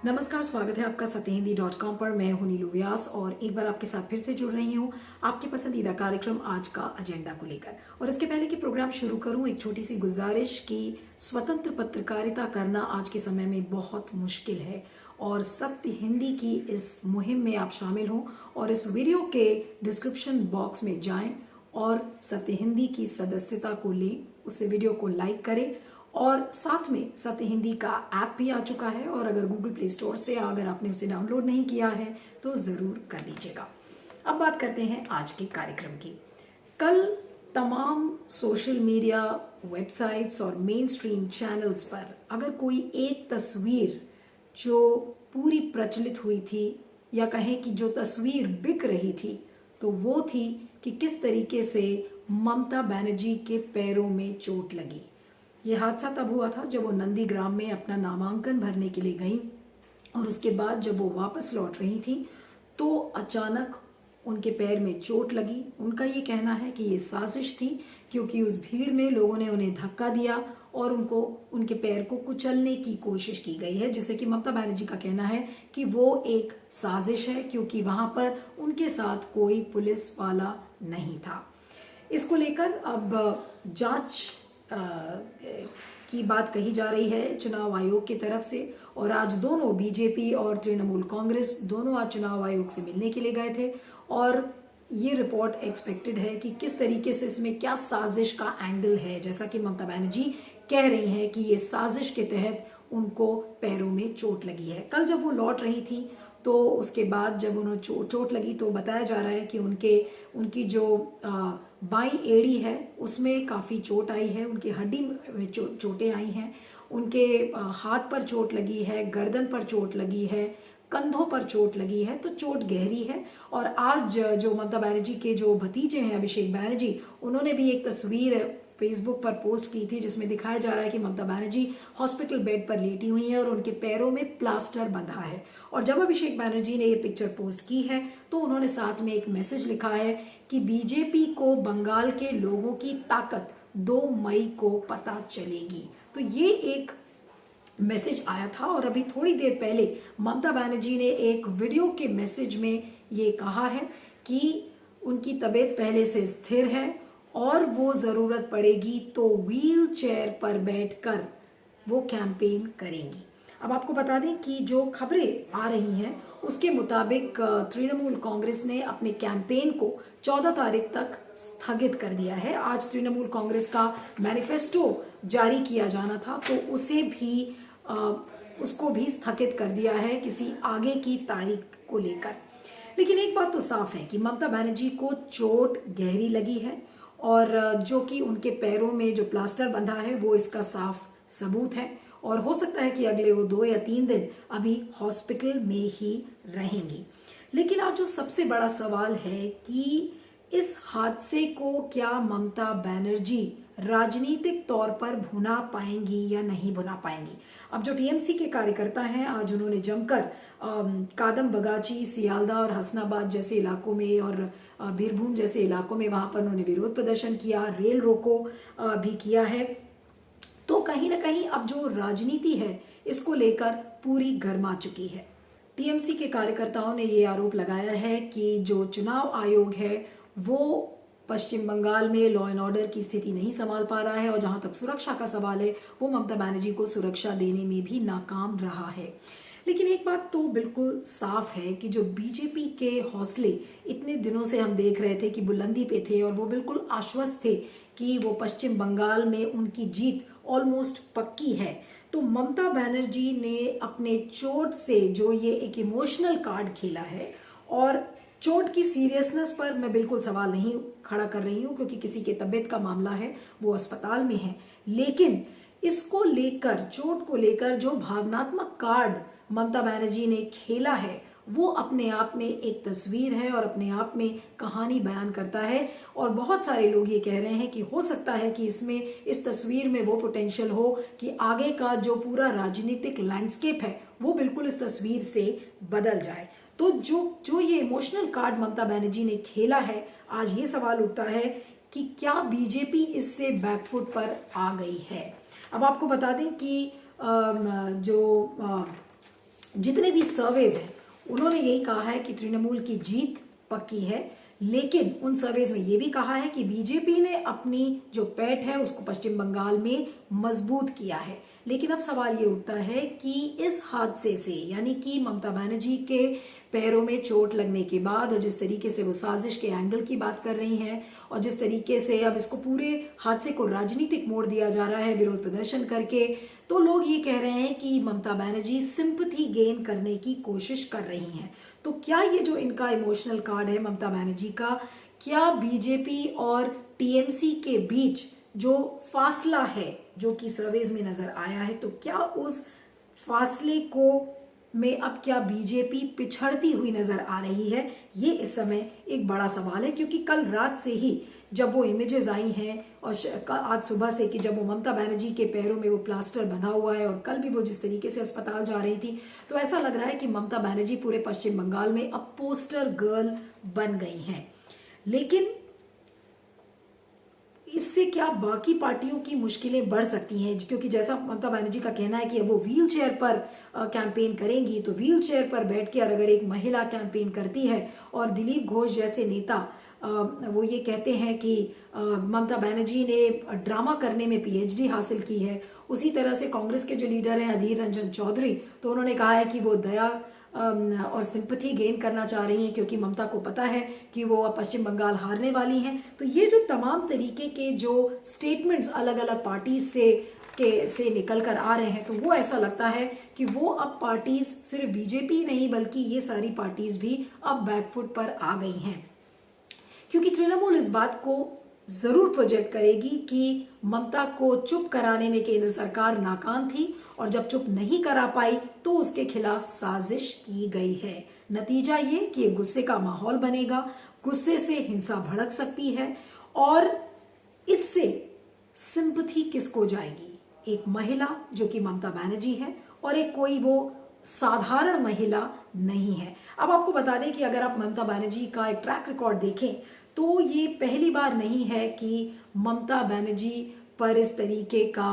नमस्कार, स्वागत है आपका सत्यहिंदी.com पर। मैं हूं नीलू व्यास और एक बार आपके साथ फिर से जुड़ रही हूं आपके पसंदीदा कार्यक्रम आज का एजेंडा को लेकर। और इसके पहले कि प्रोग्राम शुरू करूं, एक छोटी सी गुजारिश कि स्वतंत्र पत्रकारिता करना आज के समय में बहुत मुश्किल है और सत्य हिंदी की इस मुहिम में आप शामिल हों और इस वीडियो के डिस्क्रिप्शन बॉक्स में जाएं और सत्य हिंदी की सदस्यता को लें, उससे वीडियो को लाइक करें। और साथ में सत्य हिंदी का ऐप भी आ चुका है और अगर गूगल प्ले स्टोर से अगर आपने उसे डाउनलोड नहीं किया है तो ज़रूर कर लीजिएगा। अब बात करते हैं आज के कार्यक्रम की। कल तमाम सोशल मीडिया वेबसाइट्स और मेन स्ट्रीम चैनल्स पर अगर कोई एक तस्वीर जो पूरी प्रचलित हुई थी या कहें कि जो तस्वीर बिक रही थी तो वो थी कि किस तरीके से ममता बनर्जी के पैरों में चोट लगी। ये हादसा तब हुआ था जब वो नंदीग्राम में अपना नामांकन भरने के लिए गई और उसके बाद जब वो वापस लौट रही थी तो अचानक उनके पैर में चोट लगी। उनका ये कहना है कि ये साजिश थी क्योंकि उस भीड़ में लोगों ने उन्हें धक्का दिया और उनके पैर को कुचलने की कोशिश की गई है, जिससे कि ममता बनर्जी का कहना है कि वो एक साजिश है क्योंकि वहां पर उनके साथ कोई पुलिस वाला नहीं था। इसको लेकर अब जांच की बात कही जा रही है चुनाव आयोग की तरफ से और आज दोनों बीजेपी और तृणमूल कांग्रेस दोनों आज चुनाव आयोग से मिलने के लिए गए थे और ये रिपोर्ट एक्सपेक्टेड है कि किस तरीके से इसमें क्या साजिश का एंगल है। जैसा कि ममता बनर्जी कह रही हैं कि ये साजिश के तहत उनको पैरों में चोट लगी है। कल जब वो लौट रही थी तो उसके बाद जब उन्हें चोट लगी तो बताया जा रहा है कि उनकी जो बाईं एड़ी है उसमें काफ़ी चोट आई है, उनकी हड्डी में चोटें आई हैं, उनके हाथ पर चोट लगी है, गर्दन पर चोट लगी है, कंधों पर चोट लगी है, तो चोट गहरी है। और आज जो ममता बनर्जी के जो भतीजे हैं अभिषेक बनर्जी, उन्होंने भी एक तस्वीर फेसबुक पर पोस्ट की थी जिसमें दिखाया जा रहा है कि ममता बनर्जी हॉस्पिटल बेड पर लेटी हुई है और उनके पैरों में प्लास्टर बंधा है। और जब अभिषेक बनर्जी ने ये पिक्चर पोस्ट की है तो उन्होंने साथ में एक मैसेज लिखा है कि बीजेपी को बंगाल के लोगों की ताकत 2 मई को पता चलेगी। तो ये एक मैसेज आया था और अभी थोड़ी देर पहले ममता बनर्जी ने एक वीडियो के मैसेज में ये कहा है कि उनकी तबीयत पहले से स्थिर है और वो जरूरत पड़ेगी तो व्हील चेयर पर बैठकर वो कैंपेन करेंगी। अब आपको बता दें कि जो खबरें आ रही हैं उसके मुताबिक तृणमूल कांग्रेस ने अपने कैंपेन को 14 तारीख तक स्थगित कर दिया है। आज तृणमूल कांग्रेस का मैनिफेस्टो जारी किया जाना था तो उसको भी स्थगित कर दिया है किसी आगे की तारीख को लेकर। लेकिन एक बात तो साफ है कि ममता बनर्जी को चोट गहरी लगी है और जो कि उनके पैरों में जो प्लास्टर बंधा है वो इसका साफ सबूत है और हो सकता है कि अगले वो 2 या 3 दिन अभी हॉस्पिटल में ही रहेंगी। लेकिन आज जो सबसे बड़ा सवाल है कि इस हादसे को क्या ममता बनर्जी राजनीतिक तौर पर भुना पाएंगी या नहीं भुना पाएंगी। अब जो टीएमसी के कार्यकर्ता हैं आज उन्होंने जमकर कादम बगाची, सियालदा और हसनाबाद जैसे इलाकों में और बीरभूम जैसे इलाकों में वहां पर उन्होंने विरोध प्रदर्शन किया, रेल रोको भी किया है। तो कहीं ना कहीं अब जो राजनीति है इसको लेकर पूरी गर्मा चुकी है। टीएमसी के कार्यकर्ताओं ने ये आरोप लगाया है कि जो चुनाव आयोग है वो पश्चिम बंगाल में लॉ एंड ऑर्डर की स्थिति नहीं संभाल पा रहा है और जहां तक सुरक्षा का सवाल है वो ममता बनर्जी को सुरक्षा देने में भी नाकाम रहा है। लेकिन एक बात तो बिल्कुल साफ है कि जो बीजेपी के हौसले इतने दिनों से हम देख रहे थे कि बुलंदी पे थे और वो बिल्कुल आश्वस्त थे कि वो पश्चिम बंगाल में उनकी जीत ऑलमोस्ट पक्की है, तो ममता बनर्जी ने अपने चोट से जो ये एक इमोशनल कार्ड खेला है और चोट की सीरियसनेस पर मैं बिल्कुल सवाल नहीं खड़ा कर रही हूं क्योंकि किसी के तबीयत का मामला है, वो अस्पताल में है। लेकिन इसको लेकर, चोट को लेकर जो भावनात्मक कार्ड ममता बनर्जी ने खेला है वो अपने आप में एक तस्वीर है और अपने आप में कहानी बयान करता है। और बहुत सारे लोग ये कह रहे हैं कि हो सकता है कि इस तस्वीर में वो पोटेंशियल हो कि आगे का जो पूरा राजनीतिक लैंडस्केप है वो बिल्कुल इस तस्वीर से बदल जाए। तो जो ये इमोशनल कार्ड ममता बनर्जी ने खेला है, आज ये सवाल उठता है कि क्या बीजेपी इससे बैकफुट पर आ गई है। अब आपको बता दें कि जो जितने भी सर्वेज हैं उन्होंने यही कहा है कि तृणमूल की जीत पक्की है, लेकिन उन सर्वेज में ये भी कहा है कि बीजेपी ने अपनी जो पैठ है उसको पश्चिम बंगाल में मजबूत किया है। लेकिन अब सवाल ये उठता है कि इस हादसे से, यानी कि ममता बनर्जी के पैरों में चोट लगने के बाद, और जिस तरीके से वो साजिश के एंगल की बात कर रही हैं और जिस तरीके से अब इसको पूरे हादसे को राजनीतिक मोड़ दिया जा रहा है विरोध प्रदर्शन करके, तो लोग ये कह रहे हैं कि ममता बनर्जी सिंपैथी गेन करने की कोशिश कर रही हैं। तो क्या ये जो इनका इमोशनल कार्ड है ममता बनर्जी का, क्या बीजेपी और टीएमसी के बीच जो फासला है जो कि सर्वेज में नजर आया है, तो क्या उस फासले को में अब क्या बीजेपी पिछड़ती हुई नजर आ रही है? ये इस समय एक बड़ा सवाल है, क्योंकि कल रात से ही जब वो इमेजेस आई हैं और आज सुबह से कि जब वो ममता बनर्जी के पैरों में वो प्लास्टर बंधा हुआ है और कल भी वो जिस तरीके से अस्पताल जा रही थी, तो ऐसा लग रहा है कि ममता बनर्जी पूरे पश्चिम बंगाल में अब पोस्टर गर्ल बन गई हैं। लेकिन इससे क्या बाकी पार्टियों की मुश्किलें बढ़ सकती हैं? क्योंकि जैसा ममता बनर्जी का कहना है कि अब वो व्हील चेयर पर कैंपेन करेंगी, तो व्हील चेयर पर बैठ के अगर एक महिला कैंपेन करती है और दिलीप घोष जैसे नेता वो ये कहते हैं कि ममता बनर्जी ने ड्रामा करने में पीएचडी हासिल की है, उसी तरह से कांग्रेस के जो लीडर हैं अधीर रंजन चौधरी, तो उन्होंने कहा है कि वो दया और सिंपैथी गेन करना चाह रही हैं क्योंकि ममता को पता है कि वो पश्चिम बंगाल हारने वाली हैं। तो ये जो तमाम तरीके के जो स्टेटमेंट्स अलग अलग पार्टीज से निकल कर आ रहे हैं, तो वो ऐसा लगता है कि वो अब पार्टीज सिर्फ बीजेपी नहीं बल्कि ये सारी पार्टीज भी अब बैकफुट पर आ गई हैं, क्योंकि तृणमूल इस बात को जरूर प्रोजेक्ट करेगी कि ममता को चुप कराने में केंद्र सरकार नाकाम थी और जब चुप नहीं करा पाई तो उसके खिलाफ साजिश की गई है। नतीजा ये कि गुस्से का माहौल बनेगा, गुस्से से हिंसा भड़क सकती है और इससे सिंपैथी किसको जाएगी? एक महिला जो कि ममता बनर्जी है और एक कोई वो साधारण महिला नहीं है। अब आपको बता दें कि अगर आप ममता बनर्जी का एक ट्रैक रिकॉर्ड देखें तो ये पहली बार नहीं है कि ममता बनर्जी पर इस तरीके का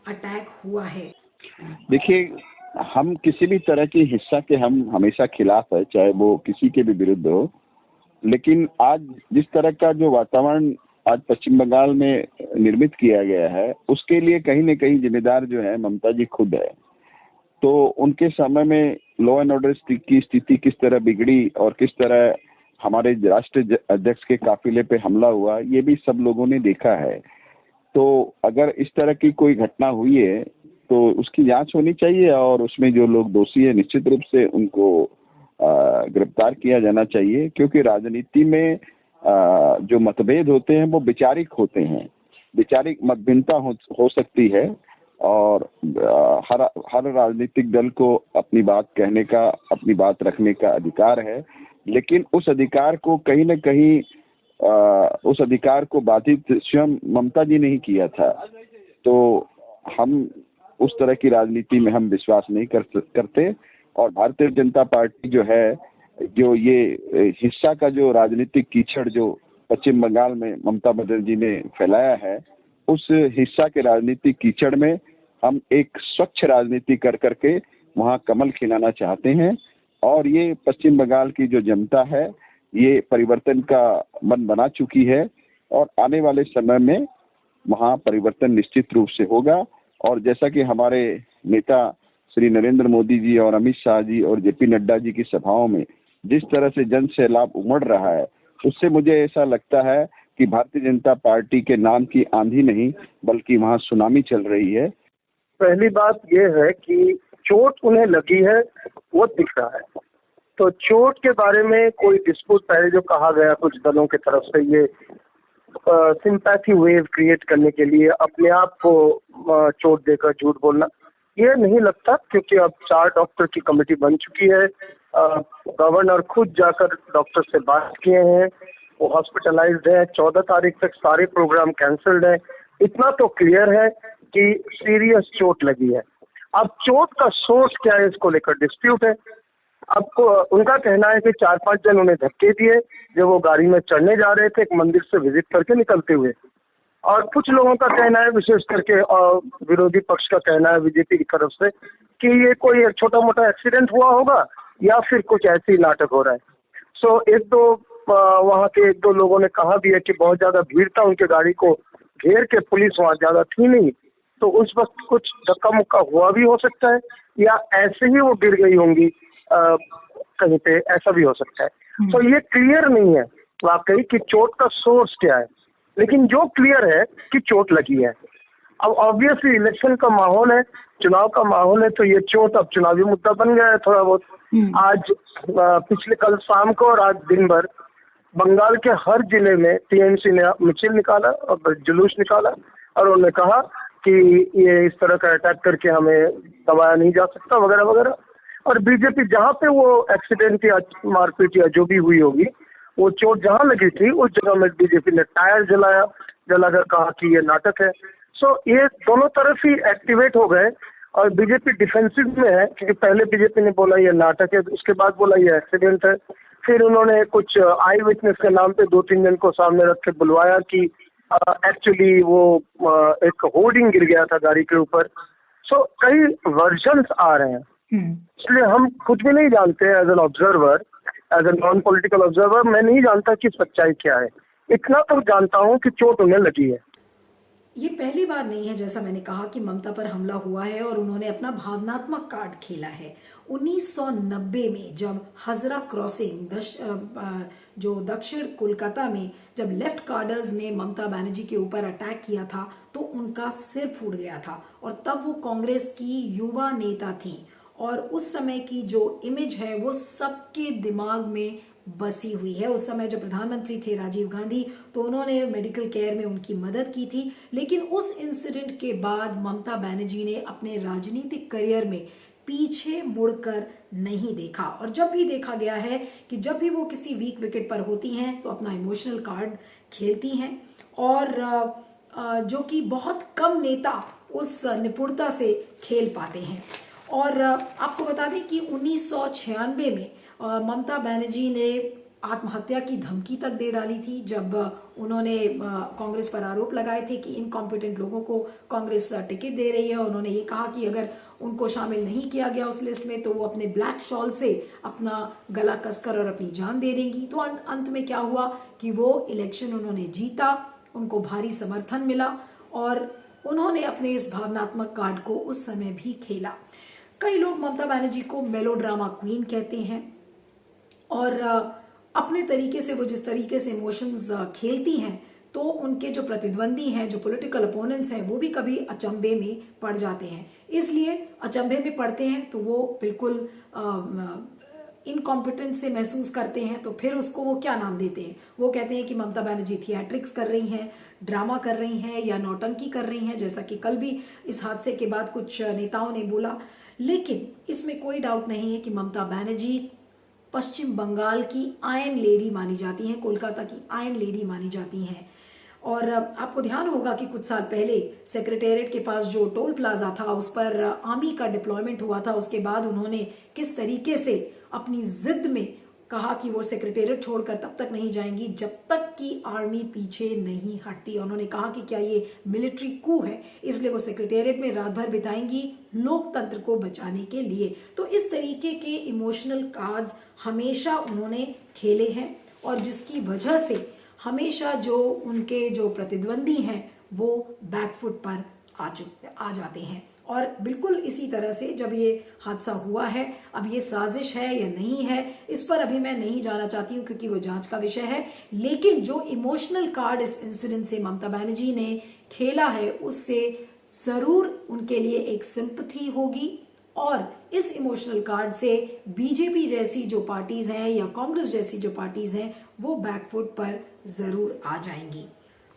अटैक हुआ है। देखिए, हम किसी भी तरह की हिंसा के हम हमेशा खिलाफ है, चाहे वो किसी के भी विरुद्ध हो। लेकिन आज जिस तरह का जो वातावरण आज पश्चिम बंगाल में निर्मित किया गया है, उसके लिए कहीं न कहीं जिम्मेदार जो है ममता जी खुद है। तो उनके समय में लॉ एंड ऑर्डर की स्थिति किस तरह बिगड़ी और किस तरह हमारे राष्ट्रीय अध्यक्ष के काफिले पे हमला हुआ, ये भी सब लोगों ने देखा है। तो अगर इस तरह की कोई घटना हुई है तो उसकी जांच होनी चाहिए और उसमें जो लोग दोषी है निश्चित रूप से उनको गिरफ्तार किया जाना चाहिए, क्योंकि राजनीति में जो मतभेद होते हैं वो वैचारिक होते हैं। वैचारिक मतभिन्नता हो सकती है और हर राजनीतिक दल को अपनी बात कहने का, अपनी बात रखने का अधिकार है, लेकिन उस अधिकार को कहीं न कहीं उस अधिकार को बाधित स्वयं ममता जी ने ही किया था। तो हम उस तरह की राजनीति में हम विश्वास नहीं करते और भारतीय जनता पार्टी जो है, जो ये हिंसा का जो राजनीतिक कीचड़ जो पश्चिम बंगाल में ममता बनर्जी ने फैलाया है, उस हिंसा के राजनीतिक कीचड़ में हम एक स्वच्छ राजनीति कर करके वहाँ कमल खिलाना चाहते हैं। और ये पश्चिम बंगाल की जो जनता है ये परिवर्तन का मन बना चुकी है और आने वाले समय में वहाँ परिवर्तन निश्चित रूप से होगा। और जैसा कि हमारे नेता श्री नरेंद्र मोदी जी और अमित शाह जी और जेपी नड्डा जी की सभाओं में जिस तरह से जन सैलाब उमड़ रहा है, उससे मुझे ऐसा लगता है कि भारतीय जनता पार्टी के नाम की आंधी नहीं बल्कि वहाँ सुनामी चल रही है। पहली बात यह है कि चोट उन्हें लगी है वो दिख रहा है, तो चोट के बारे में कोई डिस्प्यूट पहले जो कहा गया कुछ दलों की तरफ से, ये सिंपैथी वेव क्रिएट करने के लिए अपने आप को चोट देकर झूठ बोलना, ये नहीं लगता, क्योंकि अब 4 डॉक्टर की कमेटी बन चुकी है। गवर्नर खुद जाकर डॉक्टर से बात किए हैं, वो हॉस्पिटलाइज्ड है, 14 तारीख तक सारे प्रोग्राम कैंसल्ड है। इतना तो क्लियर है कि सीरियस चोट लगी है। अब चोट का सोर्स क्या है, इसको लेकर डिस्प्यूट है। अब उनका कहना है कि 4-5 जन उन्हें धक्के दिए जब वो गाड़ी में चढ़ने जा रहे थे एक मंदिर से विजिट करके निकलते हुए, और कुछ लोगों का कहना है, विशेष करके विरोधी पक्ष का कहना है बीजेपी की तरफ से, कि ये कोई एक छोटा मोटा एक्सीडेंट हुआ होगा या फिर कुछ ऐसे ही नाटक हो रहा है। सो एक दो वहाँ के एक दो लोगों ने कहा भी है कि बहुत ज्यादा भीड़ था, उनके गाड़ी को घेर के पुलिस वहाँ ज्यादा थी नहीं, तो उस वक्त कुछ धक्का मुक्का हुआ भी हो सकता है या ऐसे ही वो गिर गई होंगी कहीं पे, ऐसा भी हो सकता है। तो ये क्लियर नहीं है वाकई कि चोट का सोर्स क्या है, लेकिन जो क्लियर है कि चोट लगी है। अब ऑब्वियसली इलेक्शन का माहौल है, चुनाव का माहौल है, तो ये चोट अब चुनावी मुद्दा बन गया है थोड़ा बहुत। आज पिछले कल शाम को और आज दिन भर बंगाल के हर जिले में टीएमसी ने मिছিল निकाला और जुलूस निकाला और उन्होंने कहा कि ये इस तरह का अटैक करके हमें दबाया नहीं जा सकता वगैरह वगैरह। और बीजेपी जहाँ पे वो एक्सीडेंट या मारपीट या जो भी हुई होगी, वो चोट जहाँ लगी थी उस जगह में बीजेपी ने टायर जलाकर कहा कि ये नाटक है। सो ये दोनों तरफ ही एक्टिवेट हो गए और बीजेपी डिफेंसिव में है, क्योंकि पहले बीजेपी ने बोला ये नाटक है, उसके बाद बोला ये एक्सीडेंट है, फिर उन्होंने कुछ आई विटनेस के नाम पे 2-3 जन को सामने रख के बुलवाया कि एक्चुअली वो एक होर्डिंग गिर गया था गाड़ी के ऊपर। सो कई वर्जन्स आ रहे हैं, इसलिए हम कुछ भी नहीं जानते as an observer, as a non political observer. मैं नहीं जानता कि सच्चाई क्या है, इतना तो जानता हूँ कि चोट उन्हें लगी है। ये पहली बार नहीं है, जैसा मैंने कहा, कि ममता पर हमला हुआ है और उन्होंने अपना भावनात्मक कार्ड खेला है। 1990 में जब हजरा क्रॉसिंग जो दक्षिण कोलकाता में जब लेफ्ट कार्डर्स ने ममता बनर्जी के ऊपर अटैक किया था तो उनका सिर फूट गया था और तब वो कांग्रेस की युवा नेता थी और उस समय की जो इमेज है वो सबके दिमाग में बसी हुई है। उस समय जो प्रधानमंत्री थे राजीव गांधी, तो उन्होंने मेडिकल केयर में उनकी मदद की थी, लेकिन उस इंसिडेंट के बाद ममता बनर्जी ने अपने राजनीतिक करियर में पीछे मुड़कर नहीं देखा और जब भी देखा गया है कि जब भी वो किसी वीक विकेट पर होती हैं तो अपना इमोशनल कार्ड खेलती हैं और जो कि बहुत कम नेता उस निपुणता से खेल पाते हैं। और आपको बता दें कि 1996 में ममता बनर्जी ने आत्महत्या की धमकी तक दे डाली थी जब उन्होंने कांग्रेस पर आरोप लगाए थे कि इनकॉम्पिटेंट लोगों को कांग्रेस टिकट दे रही है। उन्होंने ये कहा कि अगर उनको शामिल नहीं किया गया उस लिस्ट में तो वो अपने ब्लैक शॉल से अपना गला कसकर और अपनी जान दे देंगी। तो अंत में क्या हुआ कि वो इलेक्शन उन्होंने जीता, उनको भारी समर्थन मिला और उन्होंने अपने इस भावनात्मक कार्ड को उस समय भी खेला। कई लोग ममता बनर्जी को मेलोड्रामा क्वीन कहते हैं और अपने तरीके से वो जिस तरीके से इमोशंस खेलती हैं तो उनके जो प्रतिद्वंदी हैं, जो पॉलिटिकल अपोनेंट्स हैं, वो भी कभी अचंभे में पड़ जाते हैं। इसलिए अचंभे में पड़ते हैं तो वो बिल्कुल इनकॉम्पिटेंट से महसूस करते हैं, तो फिर उसको वो क्या नाम देते हैं? वो कहते हैं कि ममता बनर्जी थिएट्रिक्स कर रही हैं, ड्रामा कर रही हैं या नौटंकी कर रही हैं, जैसा कि कल भी इस हादसे के बाद कुछ नेताओं ने बोला। लेकिन इसमें कोई डाउट नहीं है कि ममता बनर्जी पश्चिम बंगाल की आयरन लेडी मानी जाती हैं, कोलकाता की आयरन लेडी मानी जाती हैं। और आपको ध्यान होगा कि कुछ साल पहले सेक्रेटेरिएट के पास जो टोल प्लाजा था उस पर आर्मी का डिप्लॉयमेंट हुआ था। उसके बाद उन्होंने किस तरीके से अपनी जिद में कहा कि वो सेक्रेटेरिएट छोड़कर तब तक नहीं जाएंगी जब तक कि आर्मी पीछे नहीं हटती। उन्होंने कहा कि क्या ये मिलिट्री कू है, इसलिए वो सेक्रेटेरिएट में रात भर बिताएंगी लोकतंत्र को बचाने के लिए। तो इस तरीके के इमोशनल कार्ड्स हमेशा उन्होंने खेले हैं और जिसकी वजह से हमेशा जो उनके जो प्रतिद्वंदी हैं वो बैकफुट पर आ जाते हैं। और बिल्कुल इसी तरह से जब ये हादसा हुआ है, अब ये साजिश है या नहीं है इस पर अभी मैं नहीं जाना चाहती हूँ क्योंकि वो जांच का विषय है, लेकिन जो इमोशनल कार्ड इस इंसिडेंट से ममता बनर्जी ने खेला है उससे जरूर उनके लिए एक सिंपैथी होगी और इस इमोशनल कार्ड से बीजेपी जैसी जो पार्टीज हैं या कांग्रेस जैसी जो पार्टीज हैं वो बैकफुट पर जरूर आ जाएंगी।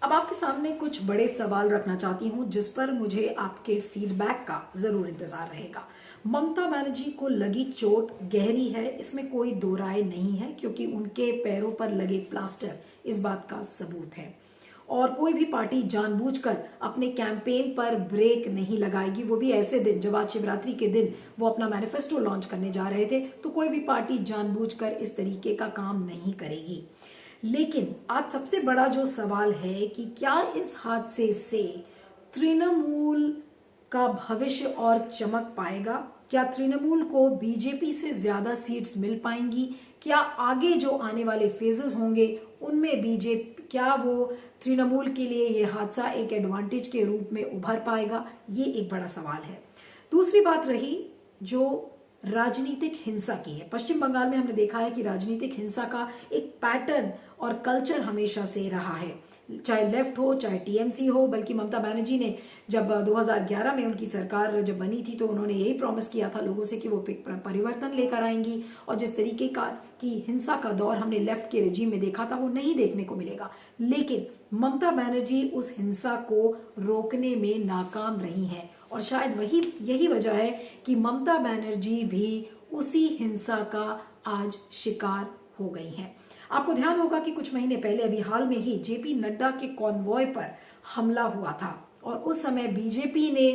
अब आपके सामने कुछ बड़े सवाल रखना चाहती हूं जिस पर मुझे आपके फीडबैक का जरूर इंतजार रहेगा। ममता बनर्जी को लगी चोट गहरी है, इसमें कोई दो राय नहीं है क्योंकि उनके पैरों पर लगे प्लास्टर इस बात का सबूत है और कोई भी पार्टी जानबूझकर अपने कैंपेन पर ब्रेक नहीं लगाएगी, वो भी ऐसे दिन जब आज शिवरात्रि के दिन वो अपना मैनिफेस्टो लॉन्च करने जा रहे थे, तो कोई भी पार्टी जानबूझकर इस तरीके का काम नहीं करेगी। लेकिन आज सबसे बड़ा जो सवाल है कि क्या इस हादसे से तृणमूल का भविष्य और चमक पाएगा क्या तृणमूल को बीजेपी से ज्यादा सीट्स मिल पाएंगी? क्या आगे जो आने वाले फेजेस होंगे उनमें बीजेपी, क्या वो तृणमूल के लिए ये हादसा एक एडवांटेज के रूप में उभर पाएगा? ये एक बड़ा सवाल है। दूसरी बात रही जो राजनीतिक हिंसा की है। पश्चिम बंगाल में हमने देखा है कि राजनीतिक हिंसा का एक पैटर्न और कल्चर हमेशा से रहा है, चाहे लेफ्ट हो चाहे टीएमसी हो। बल्कि ममता बनर्जी ने जब 2011 में उनकी सरकार जब बनी थी तो उन्होंने यही प्रॉमिस किया था लोगों से कि वो परिवर्तन लेकर आएंगी, और जिस तरीके की हिंसा का दौर हमने लेफ्ट के रेजिम में देखा था वो नहीं देखने को मिलेगा। लेकिन ममता बनर्जी उस हिंसा को रोकने में नाकाम रही हैं, और शायद यही वजह है कि ममता बनर्जी भी उसी हिंसा का आज शिकार हो गई हैं। आपको ध्यान होगा कि कुछ महीने पहले अभी हाल में ही जेपी नड्डा के कॉन्वॉय पर हमला हुआ था, और उस समय बीजेपी ने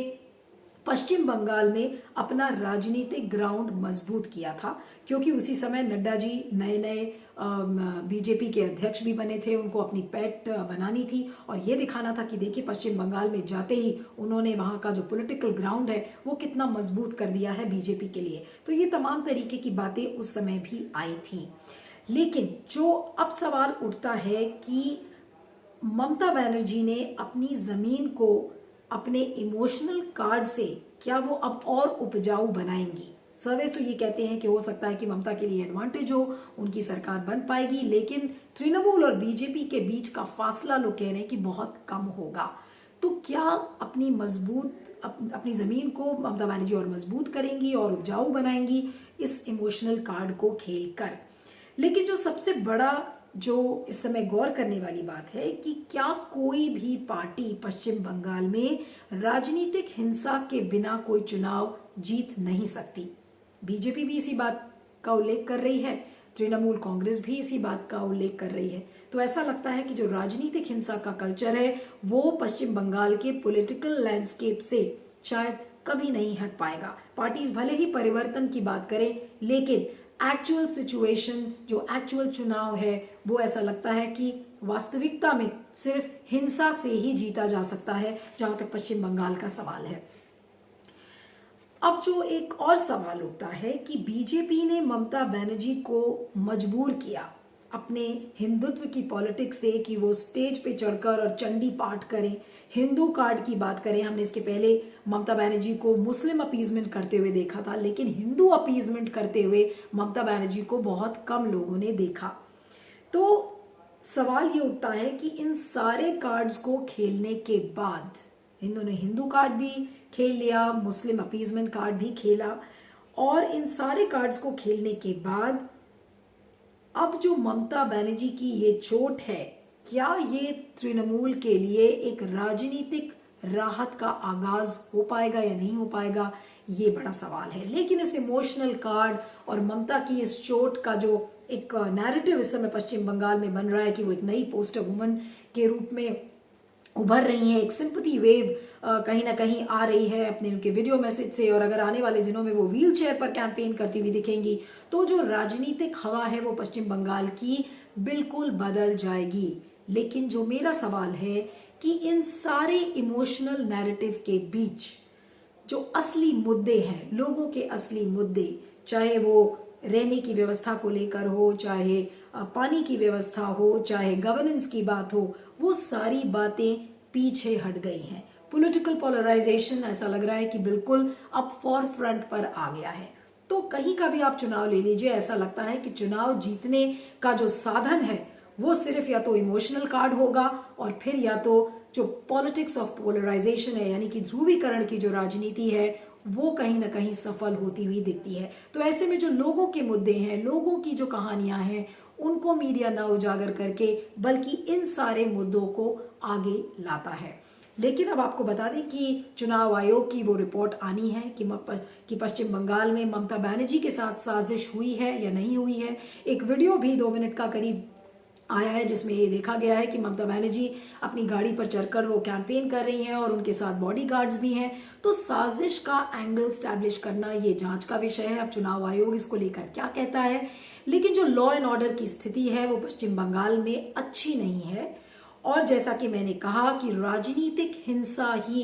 पश्चिम बंगाल में अपना राजनीतिक ग्राउंड मजबूत किया था, क्योंकि उसी समय नड्डा जी नए बीजेपी के अध्यक्ष भी बने थे, उनको अपनी पेट बनानी थी और ये दिखाना था कि देखिए पश्चिम बंगाल में जाते ही उन्होंने वहां का जो पॉलिटिकल ग्राउंड है वो कितना मजबूत कर दिया है बीजेपी के लिए। तो ये तमाम तरीके की बातें उस समय भी आई थी। लेकिन जो अब सवाल उठता है कि ममता बनर्जी ने अपनी जमीन को अपने इमोशनल कार्ड से क्या वो अब और उपजाऊ बनाएंगी? सर्वेस तो ये कहते हैं कि हो सकता है कि ममता के लिए एडवांटेज हो, उनकी सरकार बन पाएगी, लेकिन तृणमूल और बीजेपी के बीच का फासला लोग कह रहे हैं कि बहुत कम होगा। तो क्या अपनी जमीन को ममता बनर्जी और मजबूत करेंगी और उपजाऊ बनाएंगी इस इमोशनल कार्ड को खेलकर? लेकिन जो सबसे बड़ा जो इस समय गौर करने वाली बात है कि क्या कोई भी पार्टी पश्चिम बंगाल में राजनीतिक हिंसा के बिना कोई चुनाव जीत नहीं सकती। बीजेपी भी इसी बात का उल्लेख कर रही है, तृणमूल कांग्रेस भी इसी बात का उल्लेख कर रही है। तो ऐसा लगता है कि जो राजनीतिक हिंसा का कल्चर है वो पश्चिम बंगाल के पॉलिटिकल लैंडस्केप से शायद कभी नहीं हट पाएगा। पार्टीज भले ही परिवर्तन की बात करें, लेकिन एक्चुअल सिचुएशन जो एक्चुअल चुनाव है वो ऐसा लगता है कि वास्तविकता में सिर्फ हिंसा से ही जीता जा सकता है, जहां तक पश्चिम बंगाल का सवाल है। अब जो एक और सवाल उठता है कि बीजेपी ने ममता बनर्जी को मजबूर किया अपने हिंदुत्व की पॉलिटिक्स से कि वो स्टेज पे चढ़कर और चंडी पाठ करें, हिंदू कार्ड की बात करें। हमने इसके पहले ममता बनर्जी को मुस्लिम अपीजमेंट करते हुए देखा था, लेकिन हिंदू अपीजमेंट करते हुए ममता बनर्जी को बहुत कम लोगों ने देखा। तो सवाल ये उठता है कि इन सारे कार्ड्स को खेलने के बाद इन्होंने हिंदू कार्ड भी खेल लिया, मुस्लिम अपीजमेंट कार्ड भी खेला, और इन सारे कार्ड्स को खेलने के बाद अब जो ममता बनर्जी की ये चोट है, क्या ये तृणमूल के लिए एक राजनीतिक राहत का आगाज हो पाएगा या नहीं हो पाएगा, ये बड़ा सवाल है। लेकिन इस इमोशनल कार्ड और ममता की इस चोट का जो एक नैरेटिव इस समय पश्चिम बंगाल में बन रहा है कि वो एक नई पोस्टर वुमन के रूप में उभर रही है, एक सिंपैथी वेव कहीं ना कहीं आ रही है अपने उनके वीडियो मैसेज से, और अगर आने वाले दिनों में वो व्हील चेयर पर कैंपेन करती हुई दिखेंगी तो जो राजनीतिक हवा है वो पश्चिम बंगाल की बिल्कुल बदल जाएगी। लेकिन जो मेरा सवाल है कि इन सारे इमोशनल नैरेटिव के बीच जो असली मुद्दे हैं, लोगों के असली मुद्दे, चाहे वो रहने की व्यवस्था को लेकर हो, चाहे पानी की व्यवस्था हो, चाहे गवर्नेंस की बात हो, वो सारी बातें पीछे हट गई हैं। पॉलिटिकल पोलराइजेशन ऐसा लग रहा है कि बिल्कुल अब फॉर फ्रंट पर आ गया है। तो कहीं का भी आप चुनाव ले लीजिए, ऐसा लगता है कि चुनाव जीतने का जो साधन है वो सिर्फ या तो इमोशनल कार्ड होगा, और फिर या तो जो पॉलिटिक्स ऑफ पोलराइजेशन है, यानी कि ध्रुवीकरण की जो राजनीति है वो कहीं ना कहीं सफल होती हुई दिखती है। तो ऐसे में जो लोगों के मुद्दे हैं, लोगों की जो कहानियां हैं, उनको मीडिया ना उजागर करके बल्कि इन सारे मुद्दों को आगे लाता है। लेकिन अब आपको बता दें कि चुनाव आयोग की वो रिपोर्ट आनी है कि पश्चिम बंगाल में ममता बनर्जी के साथ साजिश हुई है या नहीं हुई है। एक वीडियो भी 2 मिनट का करीब आया है जिसमें ये देखा गया है कि ममता बनर्जी अपनी गाड़ी पर चढ़कर वो कैंपेन कर रही हैं और उनके साथ बॉडीगार्ड्स भी हैं। तो साजिश का एंगल स्टैब्लिश करना ये जांच का विषय है। अब चुनाव आयोग इसको लेकर क्या कहता है। लेकिन जो लॉ एंड ऑर्डर की स्थिति है वो पश्चिम बंगाल में अच्छी नहीं है, और जैसा कि मैंने कहा कि राजनीतिक हिंसा ही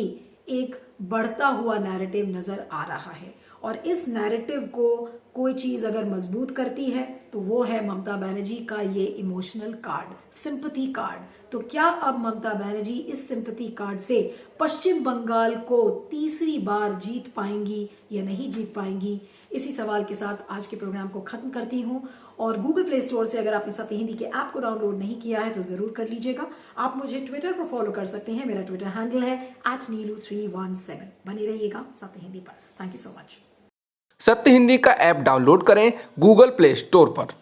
एक बढ़ता हुआ नैरेटिव नजर आ रहा है, और इस नैरेटिव को कोई चीज अगर मजबूत करती है तो वो है ममता बनर्जी का ये इमोशनल कार्ड, सिंपैथी कार्ड। तो क्या अब ममता बनर्जी इस सिंपैथी कार्ड से पश्चिम बंगाल को तीसरी बार जीत पाएंगी या नहीं जीत पाएंगी? इसी सवाल के साथ आज के प्रोग्राम को खत्म करती हूं। और गूगल प्ले स्टोर से अगर आपने सत्य हिंदी के ऐप को डाउनलोड नहीं किया है तो जरूर कर लीजिएगा। आप मुझे ट्विटर पर फॉलो कर सकते हैं, मेरा ट्विटर हैंडल है @neelu317। बने रहिएगा सत्य हिंदी पर। Thank you so much. सत्य हिंदी का ऐप डाउनलोड करें गूगल प्ले स्टोर पर।